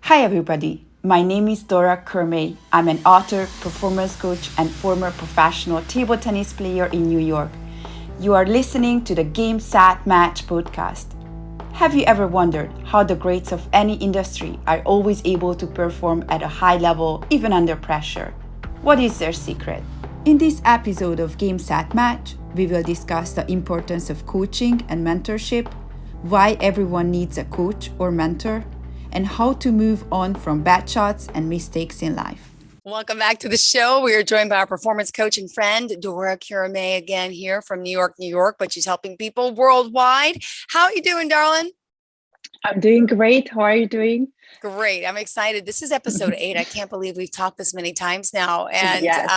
Hi, everybody. My name is Dora Kurimay. I'm an author, performance coach, and former professional table tennis player in New York. You are listening to the Game Sat Match podcast. Have you ever wondered how the greats of any industry are always able to perform at a high level, even under pressure? What is their secret? In this episode of Game Sat Match, we will discuss the importance of coaching and mentorship, why everyone needs a coach or mentor, and how to move on from bad shots and mistakes in life. Welcome back to the show. We are joined by our performance coach and friend, Dora Kurimay, again here from New York, but she's helping people worldwide. How are you doing, darling? I'm doing great. How are you doing? Great. I'm excited. This is episode 8. I can't believe we've talked this many times now. And Yes.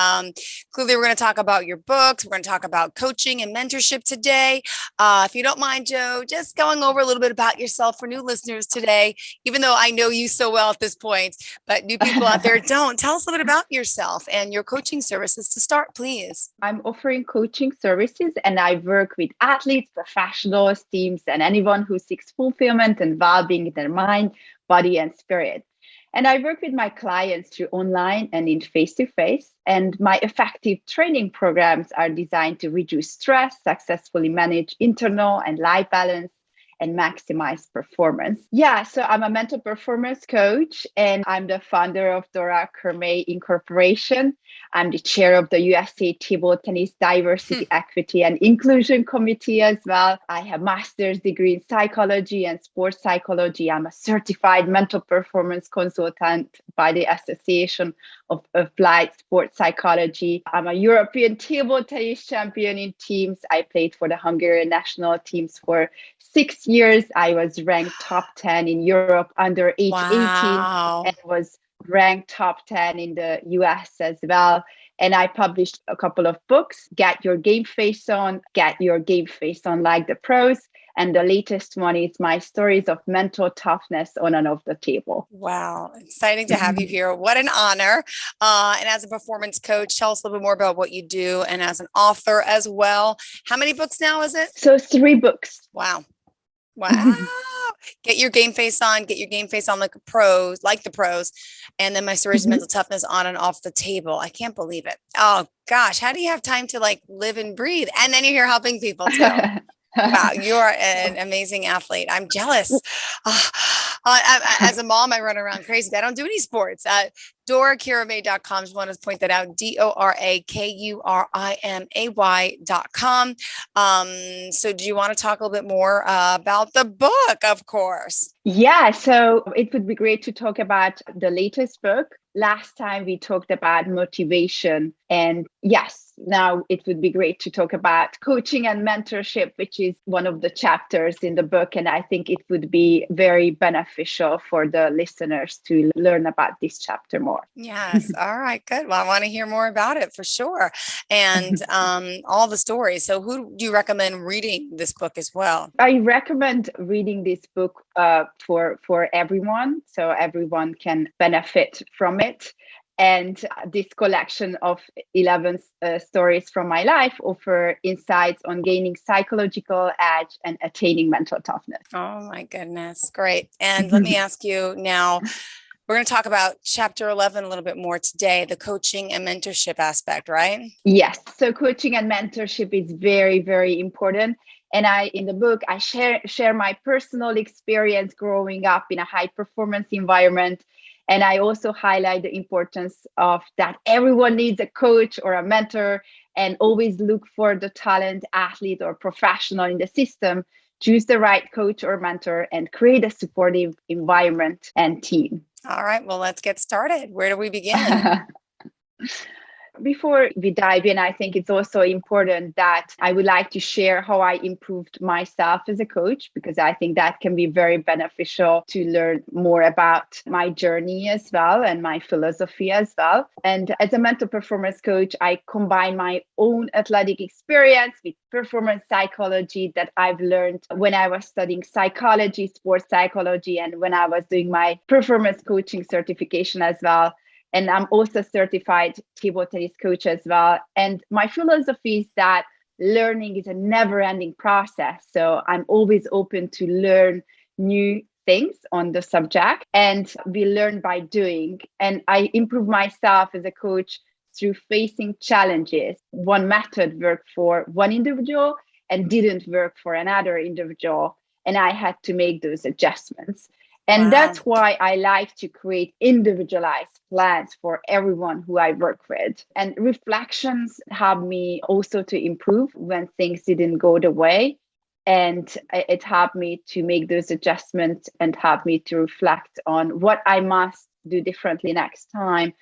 clearly, we're going to talk about your books. We're going to talk about coaching and mentorship today. If you don't mind, Joe, just going over a little bit about yourself for new listeners today, even though I know you so well at this point, but new people out there don't. Tell us a little bit about yourself and your coaching services to start, please. I'm offering coaching services and I work with athletes, professionals, teams, and anyone who seeks fulfillment and well-being in their mind, body, and spirit. And I work with my clients through online and in face-to-face. And my effective training programs are designed to reduce stress, successfully manage internal and life balance, and maximize performance. Yeah, so I'm a mental performance coach and I'm the founder of Dora Kurimay Incorporation. I'm the chair of the USA Table Tennis Diversity, Equity, and Inclusion Committee as well. I have a master's degree in psychology and sports psychology. I'm a certified mental performance consultant by the Association of Applied Sports Psychology. I'm a European table tennis champion in teams. I played for the Hungarian national teams for 6 years. I was ranked top 10 in Europe under age 18 and was ranked top 10 in the US as well. And I published a couple of books, Get Your Game Face On, Get Your Game Face On Like the Pros. And the latest one is my stories of mental toughness on and off the table. Wow. Exciting to have you here. What an honor. And as a performance coach, tell us a little bit more about what you do and as an author as well. How many books now is it? So 3 books. Wow. Get your game face on like the pros. And then my stories of mental toughness on and off the table. I can't believe it. Oh gosh. How do you have time to live and breathe? And then you're here helping people too. Wow, you are an amazing athlete. I'm jealous. As a mom, I run around crazy, but I don't do any sports. DoraKurimay.com. Just want to point that out. DoraKurimay.com. So do you want to talk a little bit more about the book, of course? Yeah, so it would be great to talk about the latest book. Last time we talked about motivation. And yes, now it would be great to talk about coaching and mentorship, which is one of the chapters in the book. And I think it would be very beneficial for the listeners to learn about this chapter more. Yes. All right, good. Well, I want to hear more about it for sure. And all the stories. So who do you recommend reading this book as well? I recommend reading this book for everyone, so everyone can benefit from it. And this collection of 11 stories from my life offer insights on gaining psychological edge and attaining mental toughness. Oh my goodness. Great. And let me ask you now, we're going to talk about chapter 11 a little bit more today, the coaching and mentorship aspect, right? Yes. So coaching and mentorship is very, very important. And in the book, I share my personal experience growing up in a high performance environment. And I also highlight the importance of that everyone needs a coach or a mentor, and always look for the talent, athlete, or professional in the system. Choose the right coach or mentor and create a supportive environment and team. All right. Well, let's get started. Where do we begin? Before we dive in, I think it's also important that I would like to share how I improved myself as a coach, because I think that can be very beneficial to learn more about my journey as well and my philosophy as well. And as a mental performance coach, I combine my own athletic experience with performance psychology that I've learned when I was studying psychology, sports psychology, and when I was doing my performance coaching certification as well. And I'm also certified table tennis coach as well. And my philosophy is that learning is a never-ending process. So I'm always open to learn new things on the subject, and we learn by doing. And I improve myself as a coach through facing challenges. One method worked for one individual and didn't work for another individual, and I had to make those adjustments. And Wow. That's why I like to create individualized plans for everyone who I work with. And reflections help me also to improve when things didn't go the way. And it helped me to make those adjustments and help me to reflect on what I must do differently next time.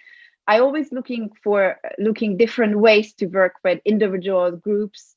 I always looking different ways to work with individual groups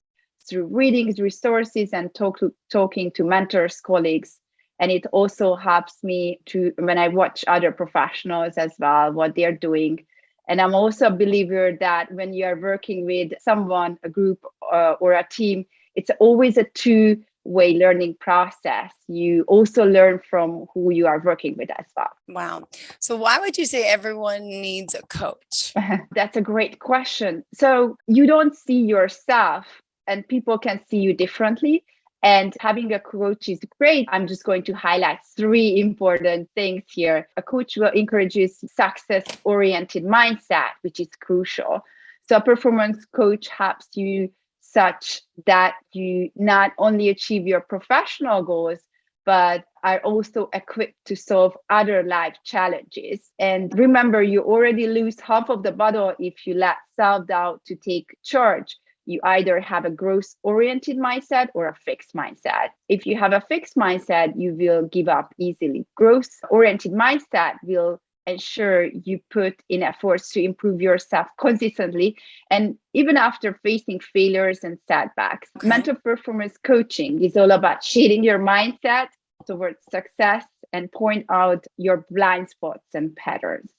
through readings, resources, and talking to mentors, colleagues. And it also helps me to, when I watch other professionals as well, what they're doing. And I'm also a believer that when you are working with someone, a group or a team, it's always a two-way learning process. You also learn from who you are working with as well. Wow. So why would you say everyone needs a coach? That's a great question. So you don't see yourself and people can see you differently. And having a coach is great. I'm just going to highlight 3 important things here. A coach will encourage success-oriented mindset, which is crucial. So a performance coach helps you such that you not only achieve your professional goals, but are also equipped to solve other life challenges. And remember, you already lose half of the battle if you let self-doubt to take charge. You either have a growth-oriented mindset or a fixed mindset. If you have a fixed mindset, you will give up easily. Growth-oriented mindset will ensure you put in efforts to improve yourself consistently, and even after facing failures and setbacks. Okay. Mental performance coaching is all about shaping your mindset towards success and point out your blind spots and patterns.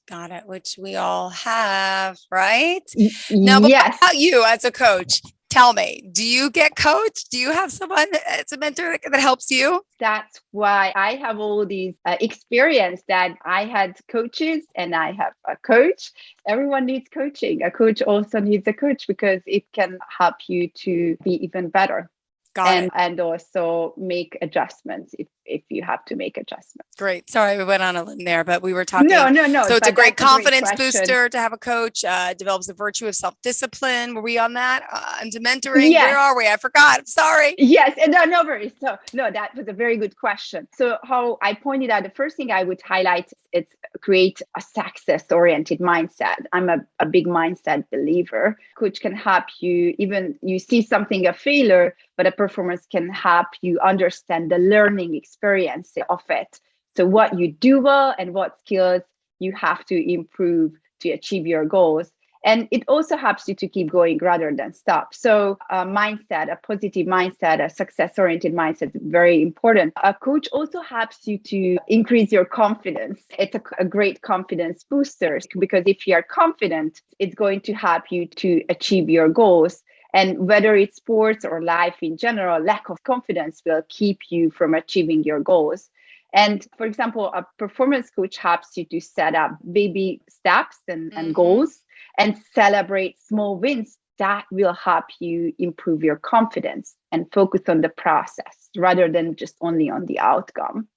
Got it, which we all have, right? Now, yes. About you as a coach, tell me, do you get coached? Do you have someone as a mentor that helps you? That's why I have all these experience that I had coaches and I have a coach. Everyone needs coaching. A coach also needs a coach because it can help you to be even better. And also make adjustments if you have to make adjustments. Great. Sorry, we went on a limb there, but we were talking. No. So it's a great confidence booster to have a coach, develops the virtue of self-discipline. Were we on that? Into mentoring? Yes. Where are we? I forgot. I'm sorry. Yes. And no worries. So no, that was a very good question. So how I pointed out, the first thing I would highlight is create a success-oriented mindset. I'm a big mindset believer. Coach can help you, even you see something, a failure, but a performance can help you understand the learning experience of it. So what you do well and what skills you have to improve to achieve your goals. And it also helps you to keep going rather than stop. So a mindset, a positive mindset, a success-oriented mindset is very important. A coach also helps you to increase your confidence. It's a great confidence booster because if you are confident, it's going to help you to achieve your goals. And whether it's sports or life in general, lack of confidence will keep you from achieving your goals. And for example, a performance coach helps you to set up baby steps and goals and celebrate small wins that will help you improve your confidence and focus on the process rather than just only on the outcome.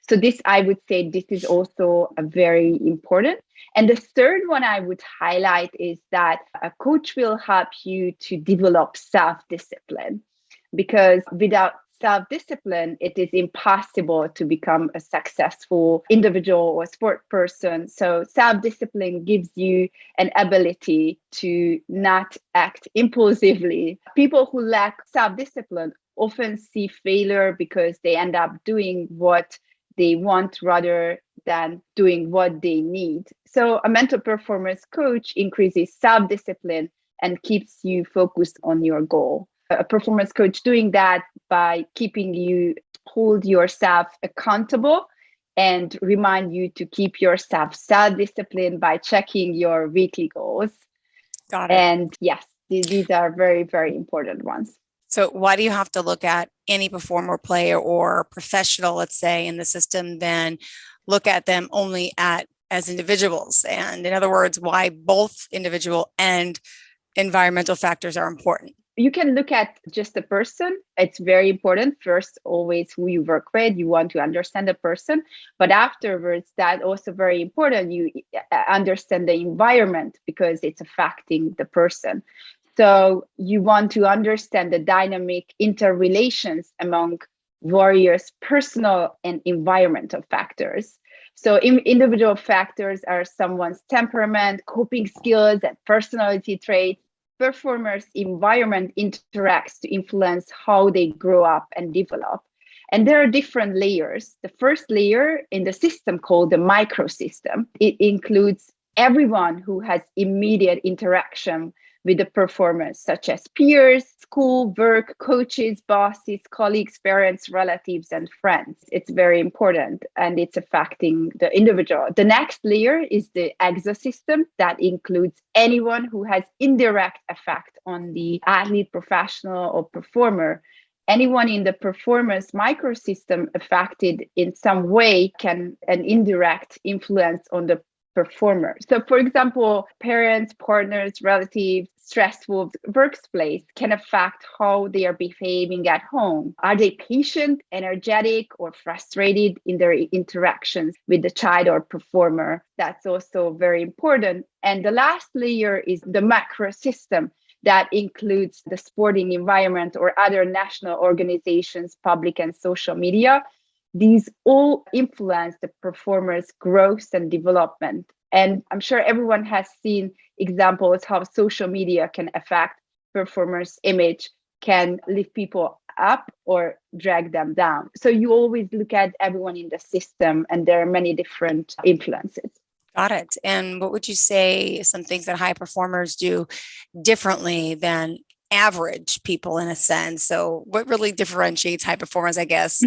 So this, I would say, this is also a very important. And the third one I would highlight is that a coach will help you to develop self-discipline, because without self-discipline, it is impossible to become a successful individual or sport person. So self-discipline gives you an ability to not act impulsively. People who lack self-discipline often see failure because they end up doing what they want rather than doing what they need. So a mental performance coach increases self-discipline and keeps you focused on your goal. A performance coach doing that by keeping you hold yourself accountable and remind you to keep yourself self-disciplined by checking your weekly goals. Got it. And yes, these are very, very important ones. So why do you have to look at any performer, player, or professional, let's say, in the system, then look at them only as individuals? And in other words, why both individual and environmental factors are important? You can look at just the person. It's very important. First, always who you work with. You want to understand the person. But afterwards, that also very important. You understand the environment because it's affecting the person. So you want to understand the dynamic interrelations among various personal and environmental factors. So individual factors are someone's temperament, coping skills, and personality traits. Performers' environment interacts to influence how they grow up and develop. And there are different layers. The first layer in the system called the microsystem, it includes everyone who has immediate interaction with the performers, such as peers, school, work, coaches, bosses, colleagues, parents, relatives, and friends. It's very important and it's affecting the individual. The next layer is the exosystem that includes anyone who has indirect effect on the athlete, professional, or performer. Anyone in the performance microsystem affected in some way can an indirect influence on the performer. So, for example, parents, partners, relatives, stressful workplace can affect how they are behaving at home. Are they patient, energetic, or frustrated in their interactions with the child or performer? That's also very important. And the last layer is the macro system that includes the sporting environment or other national organizations, public and social media. These all influence the performer's growth and development. And I'm sure everyone has seen examples how social media can affect performers' image, can lift people up or drag them down. So you always look at everyone in the system, and there are many different influences. Got it. And what would you say some things that high performers do differently than average people in a sense? So what really differentiates high performers, I guess,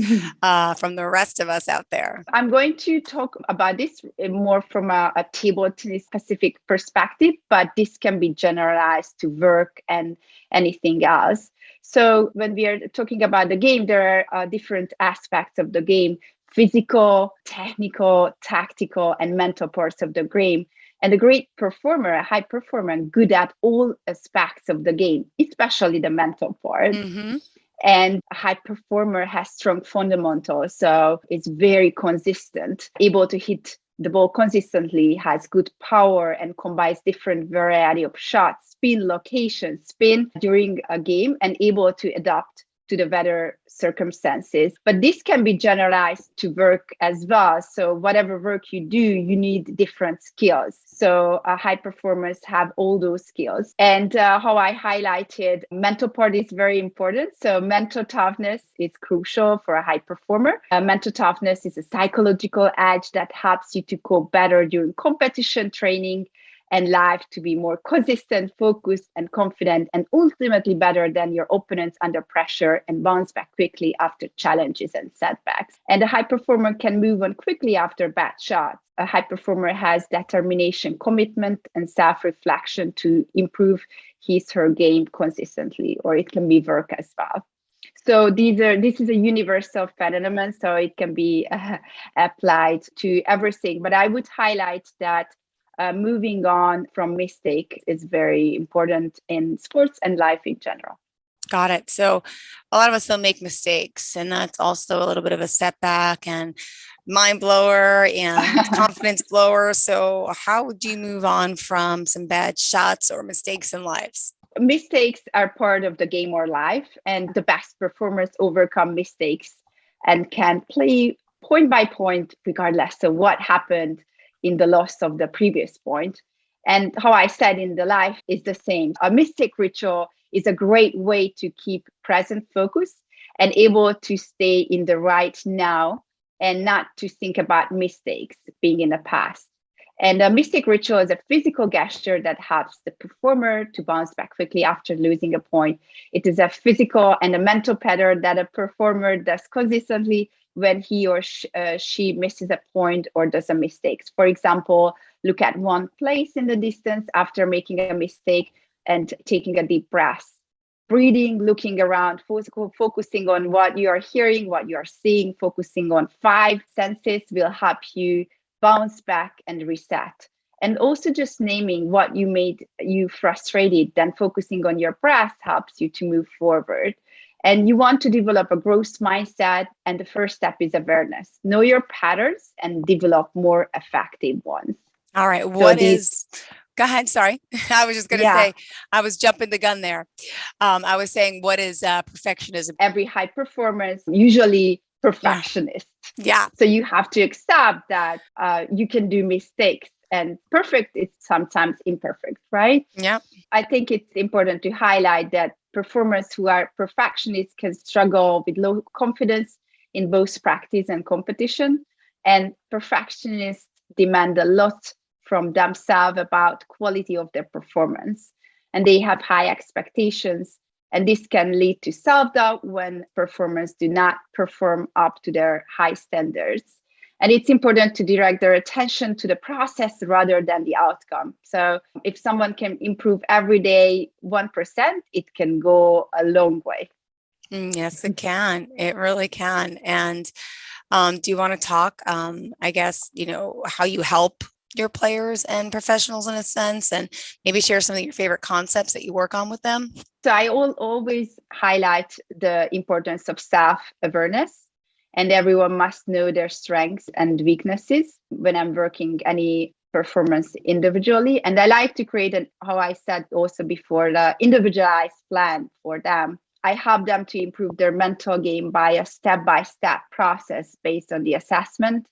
from the rest of us out there? I'm going to talk about this more from a table tennis specific perspective, but this can be generalized to work and anything else. So when we are talking about the game, there are different aspects of the game: physical, technical, tactical, and mental parts of the game. And a great performer, a high performer, good at all aspects of the game, especially the mental part. Mm-hmm. And a high performer has strong fundamentals, so it's very consistent, able to hit the ball consistently, has good power, and combines different variety of shots, spin, location, spin during a game, and able to adapt to the weather circumstances. But this can be generalized to work as well. So whatever work you do, you need different skills. So high performers have all those skills. And how I highlighted, mental part is very important. So mental toughness is crucial for a high performer. Mental toughness is a psychological edge that helps you to cope better during competition, training, and life, to be more consistent, focused, and confident, and ultimately better than your opponents under pressure and bounce back quickly after challenges and setbacks. And a high performer can move on quickly after bad shots. A high performer has determination, commitment, and self-reflection to improve his or her game consistently, or it can be work as well. So this is a universal phenomenon, so it can be applied to everything. But I would highlight that moving on from mistake is very important in sports and life in general. Got it. So a lot of us will make mistakes, and that's also a little bit of a setback and mind blower and confidence blower. So how would you move on from some bad shots or mistakes in lives? Mistakes are part of the game or life, and the best performers overcome mistakes and can play point by point, regardless of what happened in the loss of the previous point. And how I said in the life is the same. A mistake ritual is a great way to keep present focus and able to stay in the right now and not to think about mistakes being in the past. And a mistake ritual is a physical gesture that helps the performer to bounce back quickly after losing a point. It is a physical and a mental pattern that a performer does consistently when he or she misses a point or does a mistake. For example, look at one place in the distance after making a mistake and taking a deep breath. Breathing, looking around, focusing on what you are hearing, what you are seeing, focusing on 5 senses will help you bounce back and reset. And also just naming what you made you frustrated, then focusing on your breath helps you to move forward. And you want to develop a growth mindset. And the first step is awareness. Know your patterns and develop more effective ones. All right. Go ahead. Sorry. I was just going to say, I was jumping the gun there. I was saying, what is perfectionism? Every high performer is usually perfectionist. Yeah. So you have to accept that you can do mistakes, and perfect is sometimes imperfect, right? Yeah. I think it's important to highlight that performers who are perfectionists can struggle with low confidence in both practice and competition. And perfectionists demand a lot from themselves about quality of their performance. And they have high expectations. And this can lead to self-doubt when performers do not perform up to their high standards. And it's important to direct their attention to the process rather than the outcome. So if someone can improve every day 1%, it can go a long way. Yes, it can. It really can. And do you want to talk, I guess, how you help your players and professionals in a sense, and maybe share some of your favorite concepts that you work on with them? So I always highlight the importance of self-awareness. And everyone must know their strengths and weaknesses when I'm working any performance individually. And I like to create how I said also before, the individualized plan for them. I help them to improve their mental game by a step-by-step process based on the assessment.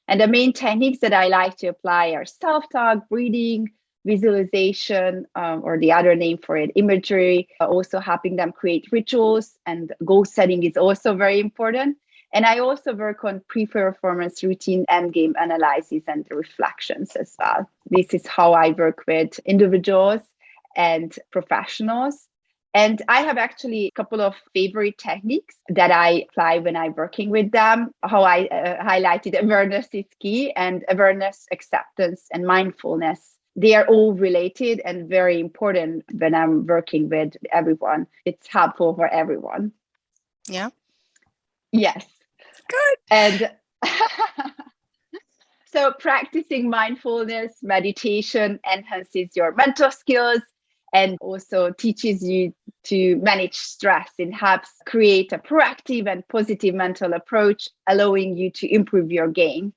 And the main techniques that I like to apply are self-talk, breathing, visualization, or the other name for it, imagery, also helping them create rituals, and goal setting is also very important. And I also work on pre-performance routine, endgame analysis, and reflections as well. This is how I work with individuals and professionals. And I have actually a couple of favorite techniques that I apply when I'm working with them. How I highlighted awareness is key, and awareness, acceptance, and mindfulness. They are all related and very important when I'm working with everyone. It's helpful for everyone. Yeah. Yes. Good. And so practicing mindfulness, meditation enhances your mental skills and also teaches you to manage stress. It helps create a proactive and positive mental approach, allowing you to improve your game.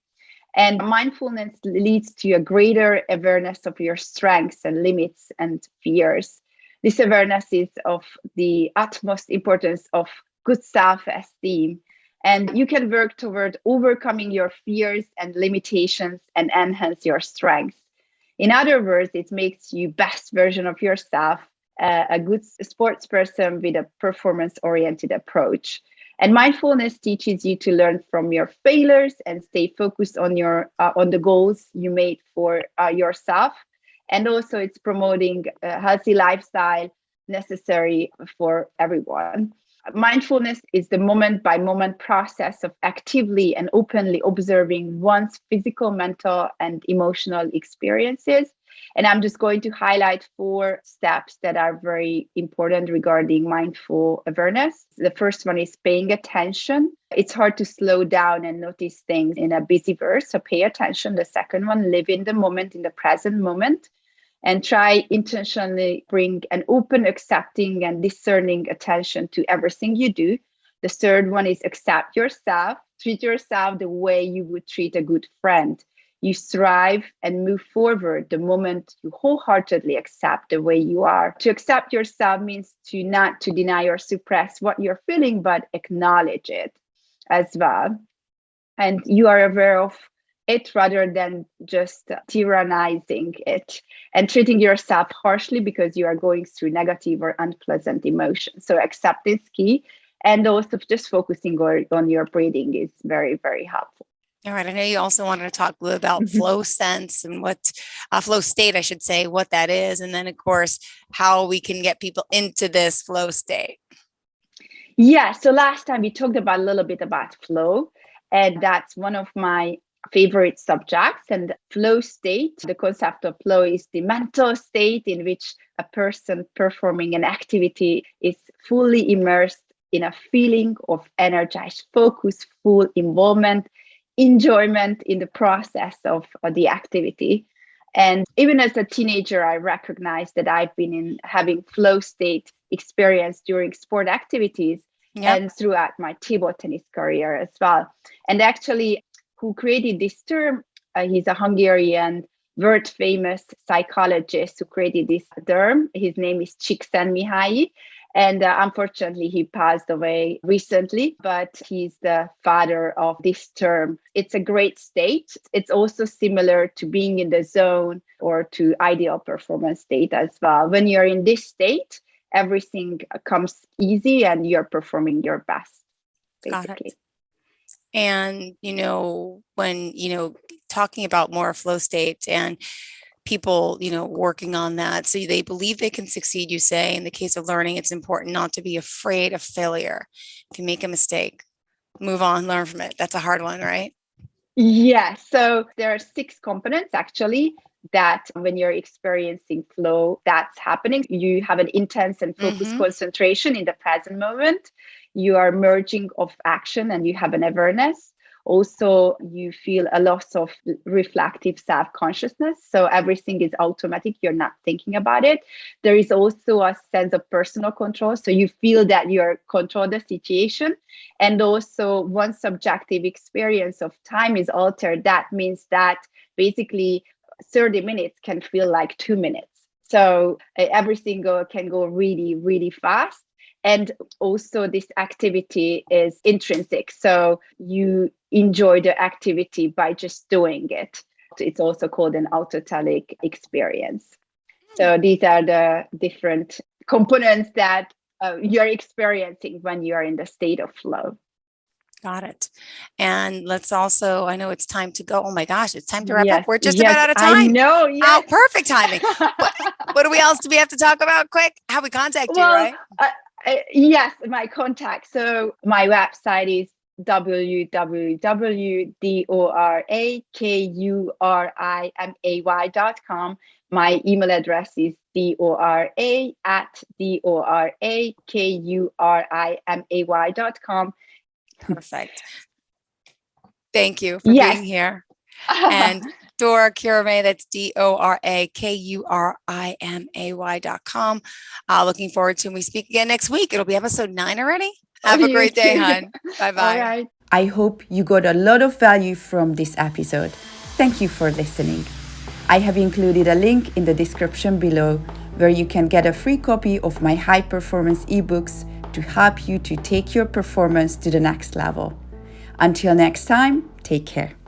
And mindfulness leads to a greater awareness of your strengths and limits and fears. This awareness is of the utmost importance of good self-esteem. And you can work toward overcoming your fears and limitations and enhance your strengths. In other words, it makes you best version of yourself, a good sports person with a performance-oriented approach. And mindfulness teaches you to learn from your failures and stay focused on on the goals you made for yourself. And also it's promoting a healthy lifestyle necessary for everyone. Mindfulness is the moment-by-moment process of actively and openly observing one's physical, mental, and emotional experiences. And I'm just going to highlight 4 steps that are very important regarding mindful awareness. The first one is paying attention. It's hard to slow down and notice things in a busy world, so pay attention. The second one, live in the moment, in the present moment, and try intentionally bring an open, accepting, and discerning attention to everything you do. The third one is accept yourself. Treat yourself the way you would treat a good friend. You strive and move forward the moment you wholeheartedly accept the way you are. To accept yourself means to not to deny or suppress what you're feeling, but acknowledge it as well. And you are aware of it rather than just tyrannizing it and treating yourself harshly because you are going through negative or unpleasant emotions. So accept is key. And also just focusing on your breathing is very, very helpful. All right. I know you also wanted to talk a little about flow sense and what flow state, I should say, what that is. And then, of course, how we can get people into this flow state. Yeah. So last time we talked about a little bit about flow, and that's one of my favorite subjects. And flow state, the concept of flow is the mental state in which a person performing an activity is fully immersed in a feeling of energized focus, full involvement, enjoyment in the process of the activity. And even as a teenager, I recognized that I've been having flow state experience during sport activities and throughout my table tennis career as well. And actually, who created this term? He's a Hungarian world famous psychologist who created this term. His name is Csikszentmihalyi. And unfortunately, he passed away recently, but he's the father of this term. It's a great state. It's also similar to being in the zone or to ideal performance state as well. When you're in this state, everything comes easy and you're performing your best, basically. Got it. And, when, talking about more flow state and people, working on that. So they believe they can succeed, you say. In the case of learning, it's important not to be afraid of failure. If you make a mistake, move on, learn from it. That's a hard one, right? Yeah. So there are 6 components actually that when you're experiencing flow, that's happening. You have an intense and focused concentration in the present moment. You are merging of action and you have an awareness. Also, you feel a loss of reflective self-consciousness. So everything is automatic. You're not thinking about it. There is also a sense of personal control. So you feel that you're control the situation. And also, once subjective experience of time is altered, that means that basically 30 minutes can feel like 2 minutes. So everything can go really, really fast. And also this activity is intrinsic. So you enjoy the activity by just doing it. It's also called an autotelic experience. So these are the different components that you're experiencing when you are in the state of flow. Got it. And let's also, I know it's time to go. Oh my gosh, it's time to wrap up. We're just about out of time. I know. Yes. Oh, perfect timing. What else do we have to talk about quick? How we contact you, right? Yes, my contact. So my website is www.dorakurimay.com. My email address is dora@dorakurimay.com. Perfect. Thank you for being here. And Dora Kurimay, that's DORAKURIMAY.com. Looking forward to when we speak again next week. It'll be episode 9 already. Have a great day, hon. Bye-bye. All right. I hope you got a lot of value from this episode. Thank you for listening. I have included a link in the description below where you can get a free copy of my high performance ebooks to help you to take your performance to the next level. Until next time, take care.